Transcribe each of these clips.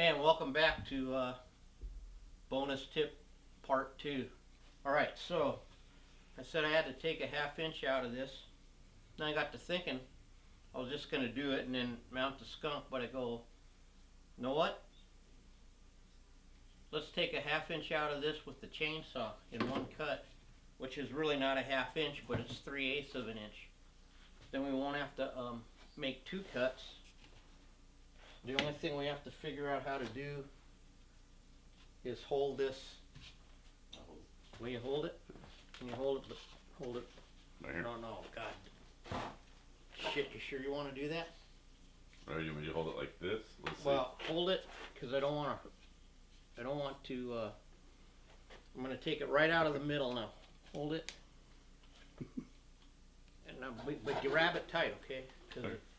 Hey, and welcome back to bonus tip part 2. Alright, so I said I had to take a ½ inch out of this. Then I got to thinking I was just going to do it and then mount the skunk, but I go, you know what? Let's take a ½ inch out of this with the chainsaw in one cut, which is really not a ½ inch, but it's 3/8 of an inch. Then we won't have to make 2 cuts. The only thing we have to figure out how to do is hold this. Will you hold it? Can you hold it? Hold it. There. No, God. Shit, you sure you want to do that? Or you want me to hold it like this? Let's see. Well, hold it, because I don't want to, I'm going to take it right out of the middle now. Hold it. And now, but you grab it tight, okay?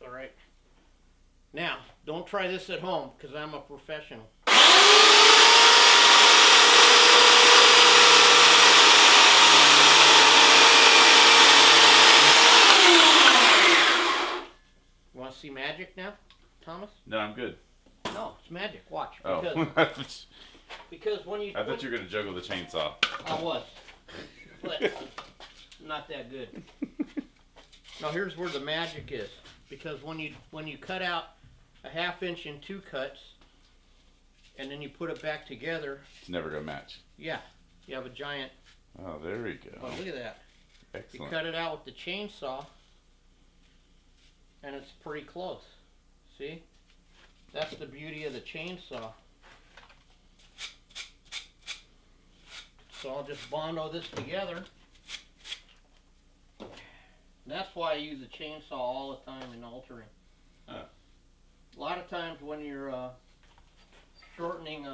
Alright. Now, don't try this at home, because I'm a professional. You want to see magic now, Thomas? No, I'm good. No, it's magic. Watch. Because, Because when you... I thought you were going to juggle the chainsaw. I was. But not that good. Now here's where the magic is. Because when you cut out a ½ inch in 2 cuts, and then you put it back together, It's never going to match. yeah, you have a giant. Oh, there we go. Oh, look at that. Excellent. You cut it out with the chainsaw, and it's pretty close. See? That's the beauty of the chainsaw. So I'll just bondo this together. That's why I use a chainsaw all the time in altering. A lot of times when you're shortening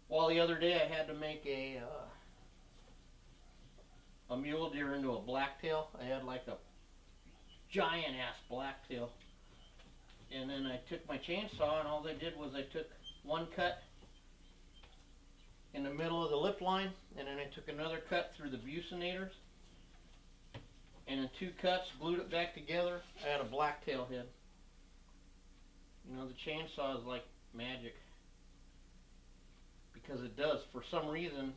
well, the other day I had to make a mule deer into a blacktail. I had like a giant ass blacktail. And then I took my chainsaw and all I did was I took one cut in the middle of the lip line, and then I took another cut through the bucinators, and in 2 cuts glued it back together. I had a blacktail head. You know, the chainsaw is like magic, because it does. For some reason,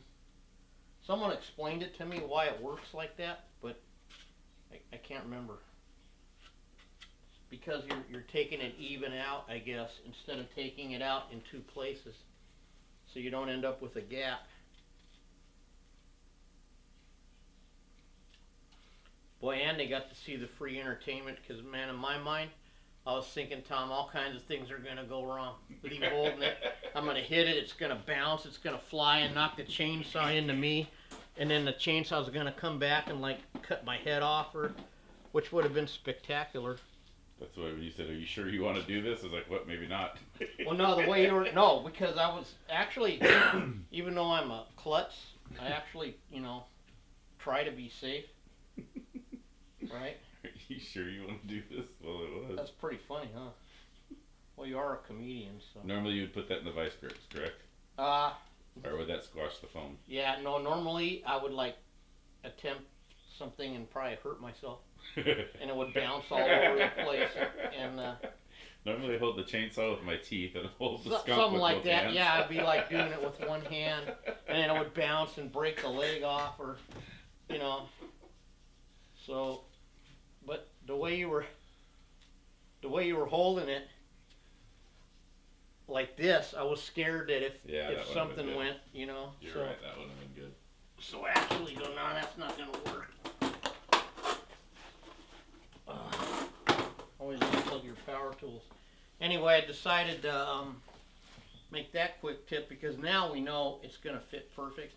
someone explained it to me why it works like that, but I can't remember. Because you're taking it even out, I guess, instead of taking it out in 2 places, so you don't end up with a gap. Boy, and they got to see the free entertainment, because, man, in my mind, I was thinking, Tom, all kinds of things are going to go wrong. Leave holding it, I'm going to hit it, it's going to bounce, it's going to fly and knock the chainsaw into me, and then the chainsaw's going to come back and, like, cut my head off, which would have been spectacular. That's why when you said, are you sure you want to do this? I was like, what? Maybe not. Well, no, the way you were, no, because I was actually, even though I'm a klutz, I actually, try to be safe. Right? Are you sure you want to do this? Well, it was. That's pretty funny, huh? Well, you are a comedian, so. Normally you would put that in the vice grips, correct? Or would that squash the foam? Yeah, no, normally I would, attempt something and probably hurt myself. And it would bounce all over the place. And normally I hold the chainsaw with my teeth and hold the skunk something with like both that. hands. Yeah, I'd be like doing it with one hand, and then it would bounce and break the leg off, or So, but the way you were holding it like this, I was scared that if something went, You're so, right, that would have been good. So actually, no, that's not gonna work. Always unplug your power tools. Anyway, I decided to make that quick tip, because now we know it's gonna fit perfect.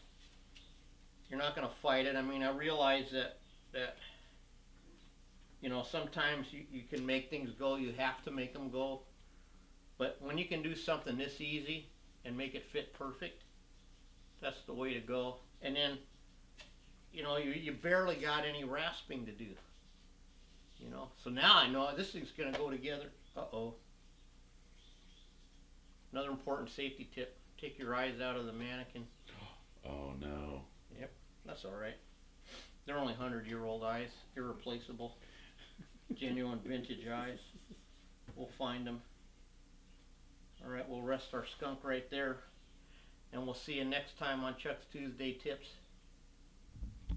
You're not gonna fight it. I mean, I realize that sometimes you can make things go. You have to make them go. But when you can do something this easy and make it fit perfect, that's the way to go. And then, you barely got any rasping to do. So now I know this thing's going to go together. Uh-oh. Another important safety tip: take your eyes out of the manikin. Oh no. Yep, that's all right. They're only 100-year-old eyes, irreplaceable, genuine vintage eyes. We'll find them. rest our skunk right there. And we'll see you next time on Chuck's Tuesday Tips.